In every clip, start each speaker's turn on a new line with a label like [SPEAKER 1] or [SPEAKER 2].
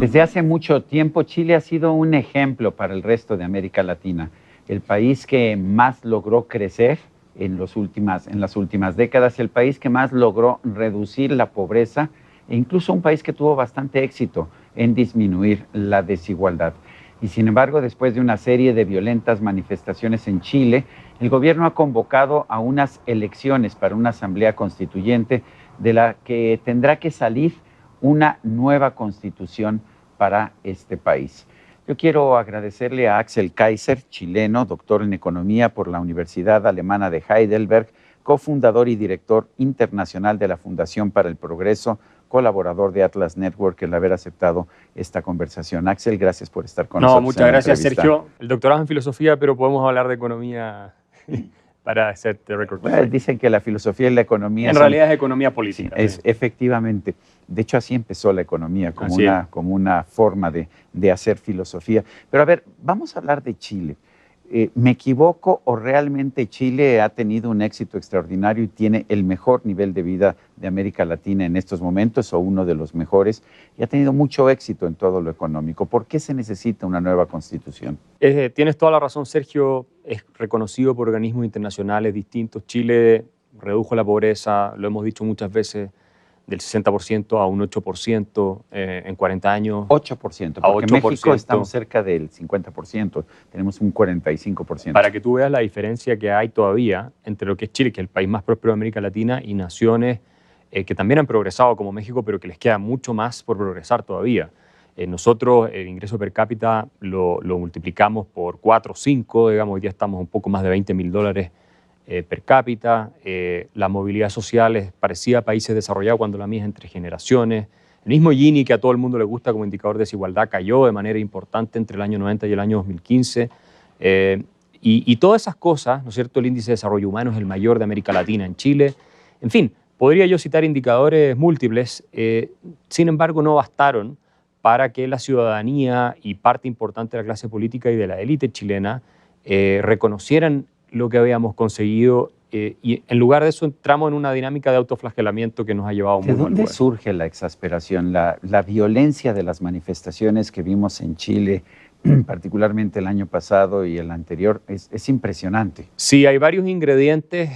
[SPEAKER 1] Desde hace mucho tiempo, Chile ha sido un ejemplo para el resto de América Latina. El país que más logró crecer en las últimas décadas, el país que más logró reducir la pobreza e incluso un país que tuvo bastante éxito en disminuir la desigualdad. Y sin embargo, después de una serie de violentas manifestaciones en Chile, el gobierno ha convocado a unas elecciones para una asamblea constituyente de la que tendrá que salir una nueva constitución para este país. Yo quiero agradecerle a Axel Kaiser, chileno, doctor en economía por la Universidad Alemana de Heidelberg, cofundador y director internacional de la Fundación para el Progreso, colaborador de Atlas Network, el haber aceptado esta conversación. Axel, gracias por estar con nosotros.
[SPEAKER 2] Muchas gracias, Sergio. El doctorado en filosofía, pero podemos hablar de economía para hacer the record.
[SPEAKER 1] Bueno, dicen que la filosofía y la economía
[SPEAKER 2] en realidad es economía política.
[SPEAKER 1] Sí, es, efectivamente. De hecho, así empezó la economía, como una forma de hacer filosofía. Pero a ver, vamos a hablar de Chile. ¿Me equivoco o realmente Chile ha tenido un éxito extraordinario y tiene el mejor nivel de vida de América Latina en estos momentos o uno de los mejores y ha tenido mucho éxito en todo lo económico? ¿Por qué se necesita una nueva constitución?
[SPEAKER 2] Tienes toda la razón, Sergio. Es reconocido por organismos internacionales distintos. Chile redujo la pobreza, lo hemos dicho muchas veces, del 60% a un 8% en 40 años.
[SPEAKER 1] 8%, porque en México estamos cerca del 50%, tenemos un 45%.
[SPEAKER 2] Para que tú veas la diferencia que hay todavía entre lo que es Chile, que es el país más próspero de América Latina, y naciones que también han progresado como México, pero que les queda mucho más por progresar todavía. Nosotros el ingreso per cápita lo multiplicamos por 4 o 5, digamos, hoy día estamos un poco más de $20.000 per cápita. La movilidad social es parecida a países desarrollados cuando la mía es entre generaciones. El mismo Gini, que a todo el mundo le gusta como indicador de desigualdad, cayó de manera importante entre el año 90 y el año 2015. Y todas esas cosas, ¿no es cierto? El índice de desarrollo humano es el mayor de América Latina en Chile. En fin, podría yo citar indicadores múltiples, sin embargo no bastaron para que la ciudadanía y parte importante de la clase política y de la élite chilena reconocieran lo que habíamos conseguido y en lugar de eso entramos en una dinámica de autoflagelamiento que nos ha llevado a un muy mal lugar.
[SPEAKER 1] ¿De dónde surge la exasperación, la violencia de las manifestaciones que vimos en Chile, particularmente el año pasado y el anterior? Es impresionante.
[SPEAKER 2] Sí, hay varios ingredientes,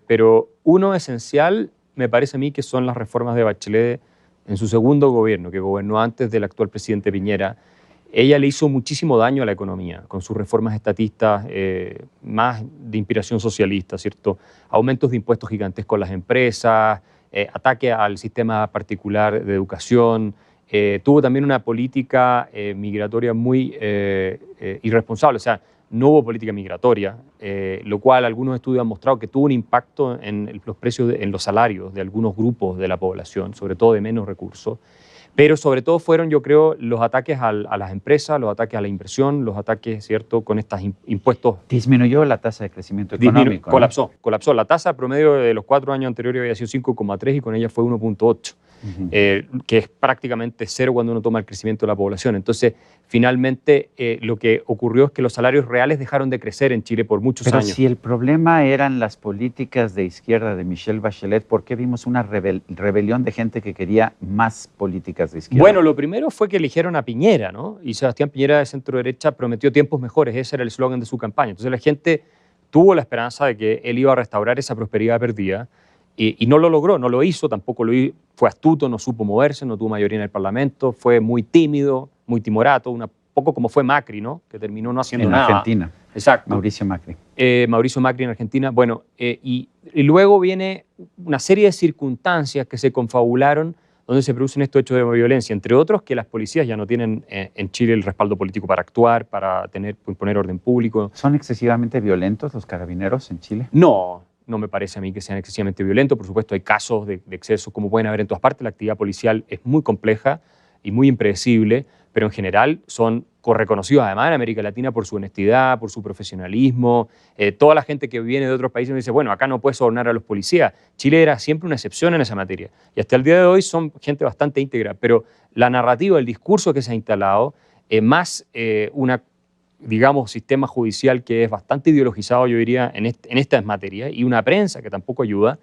[SPEAKER 2] pero uno esencial me parece a mí que son las reformas de Bachelet en su segundo gobierno, que gobernó antes del actual presidente Piñera. Ella le hizo muchísimo daño a la economía con sus reformas estatistas más de inspiración socialista, ¿cierto? Aumentos de impuestos gigantescos a las empresas, ataque al sistema particular de educación. Tuvo también una política migratoria muy irresponsable, o sea, no hubo política migratoria, lo cual algunos estudios han mostrado que tuvo un impacto en los precios, en los salarios de algunos grupos de la población, sobre todo de menos recursos. Pero sobre todo fueron, yo creo, los ataques a las empresas, los ataques a la inversión, los ataques, ¿cierto?, con estos impuestos.
[SPEAKER 1] Disminuyó la tasa de crecimiento económico.
[SPEAKER 2] Colapsó. La tasa promedio de los 4 años anteriores había sido 5,3 y con ella fue 1,8, que es prácticamente cero cuando uno toma el crecimiento de la población. Entonces, finalmente, lo que ocurrió es que los salarios reales dejaron de crecer en Chile por muchos años.
[SPEAKER 1] Pero si el problema eran las políticas de izquierda de Michelle Bachelet, ¿por qué vimos una rebelión de gente que quería más políticas de izquierda?
[SPEAKER 2] Bueno, lo primero fue que eligieron a Piñera, ¿no? Y Sebastián Piñera de centro-derecha prometió tiempos mejores, ese era el eslogan de su campaña. Entonces la gente tuvo la esperanza de que él iba a restaurar esa prosperidad perdida y no lo logró, no lo hizo, tampoco fue astuto, no supo moverse, no tuvo mayoría en el Parlamento, fue muy tímido, muy timorato, un poco como fue Macri, ¿no? Que terminó no haciendo nada.
[SPEAKER 1] En Argentina.
[SPEAKER 2] Exacto.
[SPEAKER 1] Mauricio Macri.
[SPEAKER 2] Mauricio Macri en Argentina. Bueno, y luego viene una serie de circunstancias que se confabularon donde se producen estos hechos de violencia, entre otros que las policías ya no tienen en Chile el respaldo político para actuar, para imponer orden público.
[SPEAKER 1] ¿Son excesivamente violentos los carabineros en Chile?
[SPEAKER 2] No me parece a mí que sean excesivamente violentos. Por supuesto, hay casos de exceso, como pueden haber en todas partes. La actividad policial es muy compleja y muy impredecible, pero en general son reconocidos además en América Latina por su honestidad, por su profesionalismo. Toda la gente que viene de otros países me dice, bueno, acá no puedes sobornar a los policías. Chile era siempre una excepción en esa materia. Y hasta el día de hoy son gente bastante íntegra, pero la narrativa, el discurso que se ha instalado, más digamos, sistema judicial que es bastante ideologizado, yo diría, en estas materias, y una prensa que tampoco ayuda,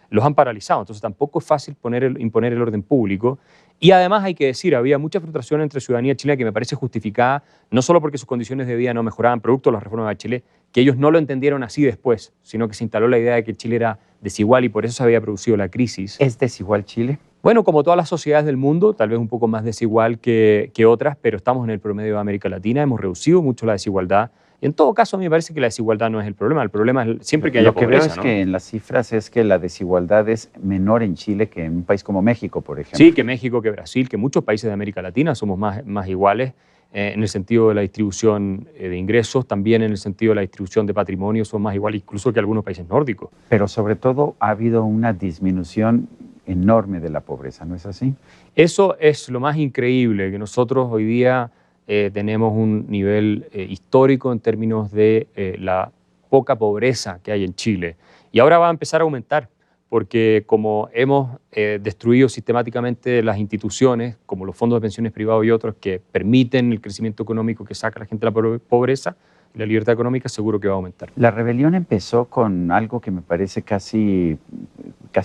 [SPEAKER 2] los han paralizado. Entonces tampoco es fácil imponer el orden público. Y además hay que decir, había mucha frustración entre ciudadanía chilena que me parece justificada, no solo porque sus condiciones de vida no mejoraban producto de las reformas de Bachelet, que ellos no lo entendieron así después, sino que se instaló la idea de que Chile era desigual y por eso se había producido la crisis.
[SPEAKER 1] ¿Es desigual Chile?
[SPEAKER 2] Bueno, como todas las sociedades del mundo, tal vez un poco más desigual que otras, pero estamos en el promedio de América Latina, hemos reducido mucho la desigualdad. Y en todo caso, a mí me parece que la desigualdad no es el problema es siempre que haya pobreza.
[SPEAKER 1] Lo que veo es
[SPEAKER 2] ¿no?
[SPEAKER 1] que en las cifras es que la desigualdad es menor en Chile que en un país como México, por ejemplo.
[SPEAKER 2] Sí, que México, que Brasil, que muchos países de América Latina somos más iguales en el sentido de la distribución de ingresos, también en el sentido de la distribución de patrimonio, somos más iguales incluso que algunos países nórdicos.
[SPEAKER 1] Pero sobre todo ha habido una disminución enorme de la pobreza, ¿no es así?
[SPEAKER 2] Eso es lo más increíble, que nosotros hoy día tenemos un nivel histórico en términos de la poca pobreza que hay en Chile. Y ahora va a empezar a aumentar, porque como hemos destruido sistemáticamente las instituciones, como los fondos de pensiones privados y otros, que permiten el crecimiento económico que saca a la gente de la pobreza, y la libertad económica seguro que va a aumentar.
[SPEAKER 1] La rebelión empezó con algo que me parece casi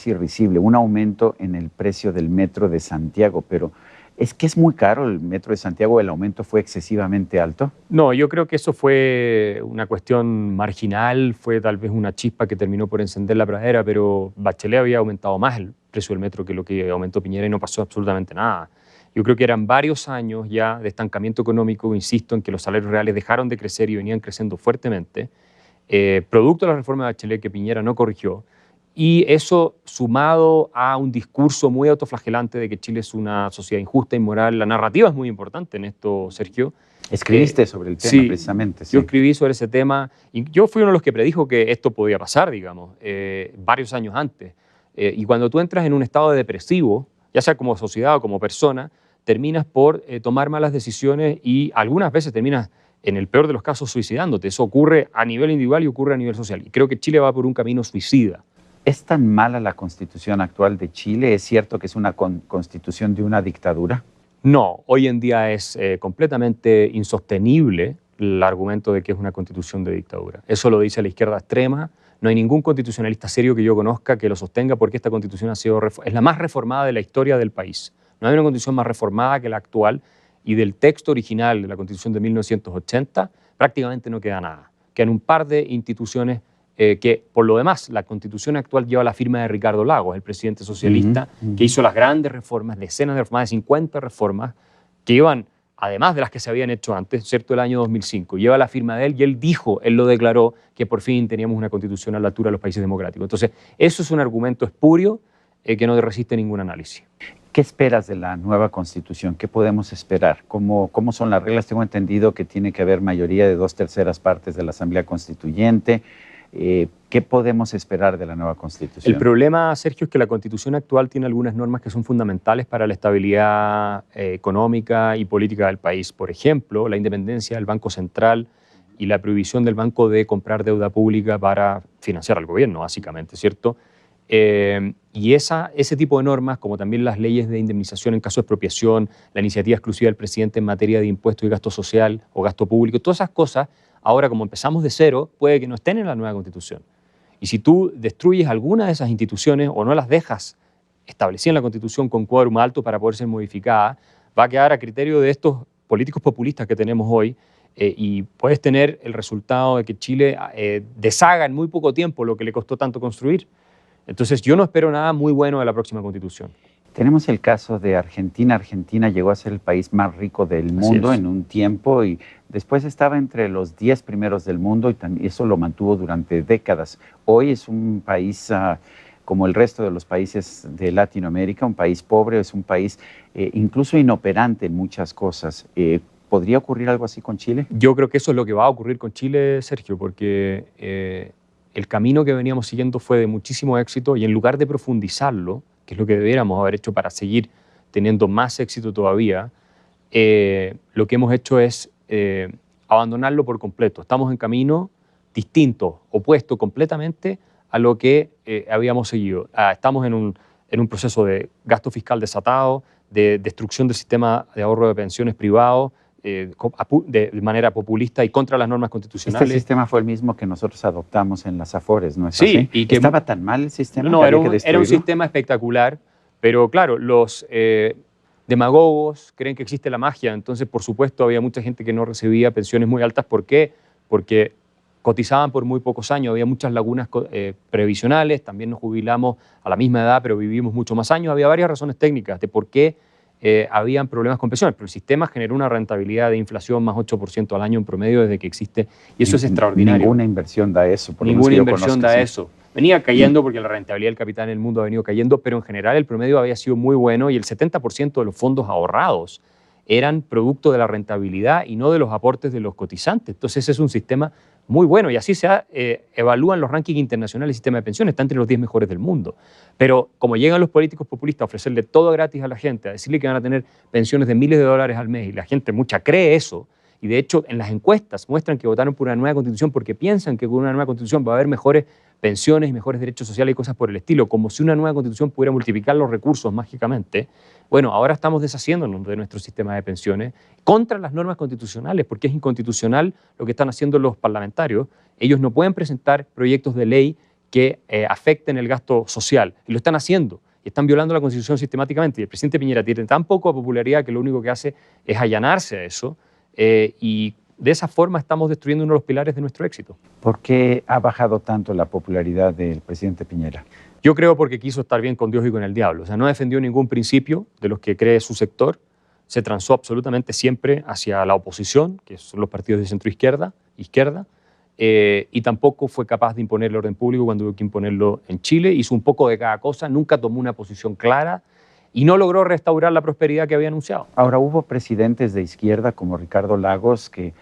[SPEAKER 1] risible, un aumento en el precio del metro de Santiago, pero ¿es que es muy caro el metro de Santiago? ¿El aumento fue excesivamente alto?
[SPEAKER 2] No, yo creo que eso fue una cuestión marginal, fue tal vez una chispa que terminó por encender la pradera, pero Bachelet había aumentado más el precio del metro que lo que aumentó Piñera y no pasó absolutamente nada. Yo creo que eran varios años ya de estancamiento económico, insisto, en que los salarios reales dejaron de crecer y venían creciendo fuertemente, producto de la reforma de Bachelet que Piñera no corrigió, y eso sumado a un discurso muy autoflagelante de que Chile es una sociedad injusta, inmoral. La narrativa es muy importante en esto, Sergio.
[SPEAKER 1] Escribiste sobre el tema,
[SPEAKER 2] sí,
[SPEAKER 1] precisamente. Sí.
[SPEAKER 2] Yo escribí sobre ese tema y yo fui uno de los que predijo que esto podía pasar, digamos, varios años antes. Y cuando tú entras en un estado depresivo, ya sea como sociedad o como persona, terminas por tomar malas decisiones y algunas veces terminas, en el peor de los casos, suicidándote. Eso ocurre a nivel individual y ocurre a nivel social. Y creo que Chile va por un camino suicida.
[SPEAKER 1] ¿Es tan mala la constitución actual de Chile? ¿Es cierto que es una constitución de una dictadura?
[SPEAKER 2] No, hoy en día es completamente insostenible el argumento de que es una constitución de dictadura. Eso lo dice la izquierda extrema. No hay ningún constitucionalista serio que yo conozca que lo sostenga porque esta constitución es la más reformada de la historia del país. No hay una constitución más reformada que la actual y del texto original de la constitución de 1980 prácticamente no queda nada. Quedan un par de instituciones que, por lo demás, la constitución actual lleva la firma de Ricardo Lagos, el presidente socialista, que hizo las grandes reformas, decenas de reformas, de 50 reformas, que llevan, además de las que se habían hecho antes, ¿cierto?, el año 2005, lleva la firma de él y él lo declaró, que por fin teníamos una constitución a la altura de los países democráticos. Entonces, eso es un argumento espurio que no resiste ningún análisis.
[SPEAKER 1] ¿Qué esperas de la nueva Constitución? ¿Qué podemos esperar? ¿Cómo son las reglas? Tengo entendido que tiene que haber mayoría de 2/3 partes de la Asamblea Constituyente. ¿Qué podemos esperar de la nueva Constitución?
[SPEAKER 2] El problema, Sergio, es que la Constitución actual tiene algunas normas que son fundamentales para la estabilidad económica y política del país. Por ejemplo, la independencia del Banco Central y la prohibición del banco de comprar deuda pública para financiar al gobierno, básicamente, ¿cierto? Y ese tipo de normas, como también las leyes de indemnización en caso de expropiación, la iniciativa exclusiva del presidente en materia de impuestos y gasto social o gasto público, todas esas cosas, ahora como empezamos de cero, puede que no estén en la nueva Constitución. Y si tú destruyes alguna de esas instituciones o no las dejas establecidas en la Constitución con quórum alto para poder ser modificada, va a quedar a criterio de estos políticos populistas que tenemos hoy y puedes tener el resultado de que Chile deshaga en muy poco tiempo lo que le costó tanto construir. Entonces, yo no espero nada muy bueno de la próxima Constitución.
[SPEAKER 1] Tenemos el caso de Argentina. Argentina llegó a ser el país más rico del mundo en un tiempo y después estaba entre los 10 primeros del mundo y eso lo mantuvo durante décadas. Hoy es un país como el resto de los países de Latinoamérica, un país pobre, es un país incluso inoperante en muchas cosas. ¿Podría ocurrir algo así con Chile?
[SPEAKER 2] Yo creo que eso es lo que va a ocurrir con Chile, Sergio, porque el camino que veníamos siguiendo fue de muchísimo éxito y en lugar de profundizarlo, que es lo que debiéramos haber hecho para seguir teniendo más éxito todavía, lo que hemos hecho es abandonarlo por completo. Estamos en camino distinto, opuesto completamente a lo que habíamos seguido. Estamos en un proceso de gasto fiscal desatado, de destrucción del sistema de ahorro de pensiones privado, de manera populista y contra las normas constitucionales.
[SPEAKER 1] Este sistema fue el mismo que nosotros adoptamos en las Afores, ¿no es
[SPEAKER 2] sí,
[SPEAKER 1] así?
[SPEAKER 2] Y que
[SPEAKER 1] ¿Estaba tan mal el sistema?
[SPEAKER 2] No, era un sistema espectacular, pero claro, demagogos, creen que existe la magia. Entonces, por supuesto, había mucha gente que no recibía pensiones muy altas. ¿Por qué? Porque cotizaban por muy pocos años, había muchas lagunas previsionales, también nos jubilamos a la misma edad, pero vivimos mucho más años. Había varias razones técnicas de por qué habían problemas con pensiones, pero el sistema generó una rentabilidad de inflación más 8% al año en promedio desde que existe, y eso es extraordinario.
[SPEAKER 1] Ninguna inversión da eso. Por
[SPEAKER 2] Ninguna
[SPEAKER 1] lo menos
[SPEAKER 2] inversión da eso. Venía cayendo porque la rentabilidad del capital en el mundo ha venido cayendo, pero en general el promedio había sido muy bueno y el 70% de los fondos ahorrados eran producto de la rentabilidad y no de los aportes de los cotizantes. Entonces ese es un sistema muy bueno y así se evalúan los rankings internacionales del sistema de pensiones, está entre los 10 mejores del mundo. Pero como llegan los políticos populistas a ofrecerle todo gratis a la gente, a decirle que van a tener pensiones de miles de dólares al mes y la gente mucha cree eso, y de hecho en las encuestas muestran que votaron por una nueva constitución porque piensan que con una nueva constitución va a haber mejores pensiones y mejores derechos sociales y cosas por el estilo, como si una nueva constitución pudiera multiplicar los recursos mágicamente. Bueno, ahora estamos deshaciéndonos de nuestro sistema de pensiones contra las normas constitucionales, porque es inconstitucional lo que están haciendo los parlamentarios. Ellos no pueden presentar proyectos de ley que afecten el gasto social, y lo están haciendo, y están violando la Constitución sistemáticamente. Y el presidente Piñera tiene tan poca popularidad que lo único que hace es allanarse a eso, y de esa forma estamos destruyendo uno de los pilares de nuestro éxito.
[SPEAKER 1] ¿Por qué ha bajado tanto la popularidad del presidente Piñera?
[SPEAKER 2] Yo creo porque quiso estar bien con Dios y con el diablo. O sea, no defendió ningún principio de los que cree su sector. Se transó absolutamente siempre hacia la oposición, que son los partidos de centro-izquierda, y tampoco fue capaz de imponer el orden público cuando hubo que imponerlo en Chile. Hizo un poco de cada cosa, nunca tomó una posición clara y no logró restaurar la prosperidad que había anunciado.
[SPEAKER 1] Ahora, hubo presidentes de izquierda como Ricardo Lagos que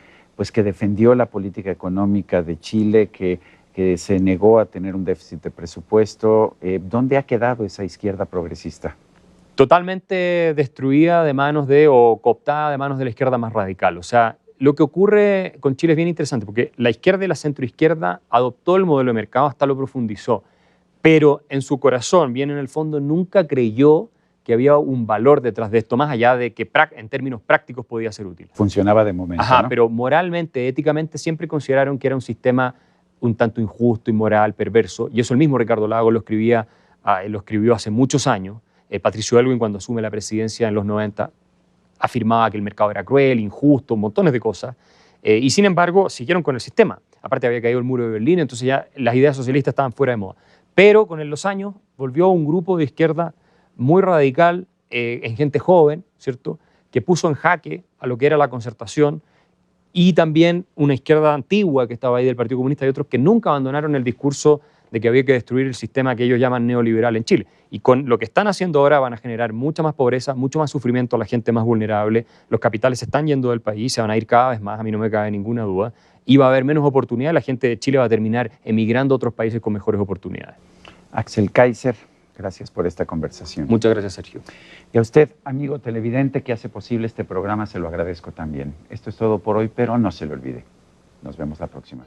[SPEAKER 1] defendió la política económica de Chile, que se negó a tener un déficit de presupuesto. ¿Dónde ha quedado esa izquierda progresista?
[SPEAKER 2] Totalmente destruida de manos o cooptada de manos de la izquierda más radical. O sea, lo que ocurre con Chile es bien interesante porque la izquierda y la centroizquierda adoptó el modelo de mercado, hasta lo profundizó, pero en su corazón, bien en el fondo, nunca creyó que había un valor detrás de esto, más allá de que en términos prácticos podía ser útil.
[SPEAKER 1] Funcionaba de momento,
[SPEAKER 2] Ajá,
[SPEAKER 1] ¿no?
[SPEAKER 2] Pero moralmente, éticamente, siempre consideraron que era un sistema un tanto injusto, inmoral, perverso, y eso el mismo Ricardo Lagos lo escribió hace muchos años. Patricio Aylwin, cuando asume la presidencia en los 90, afirmaba que el mercado era cruel, injusto, montones de cosas, y sin embargo siguieron con el sistema. Aparte había caído el muro de Berlín, entonces ya las ideas socialistas estaban fuera de moda. Pero con los años volvió un grupo de izquierda muy radical, en gente joven, ¿cierto?, que puso en jaque a lo que era la concertación, y también una izquierda antigua que estaba ahí del Partido Comunista y otros que nunca abandonaron el discurso de que había que destruir el sistema que ellos llaman neoliberal en Chile. Y con lo que están haciendo ahora van a generar mucha más pobreza, mucho más sufrimiento a la gente más vulnerable, los capitales se están yendo del país, se van a ir cada vez más, a mí no me cabe ninguna duda, y va a haber menos oportunidades, la gente de Chile va a terminar emigrando a otros países con mejores oportunidades.
[SPEAKER 1] Axel Kaiser, gracias por esta conversación.
[SPEAKER 2] Muchas gracias, Sergio.
[SPEAKER 1] Y a usted, amigo televidente que hace posible este programa, se lo agradezco también. Esto es todo por hoy, pero no se lo olvide. Nos vemos la próxima.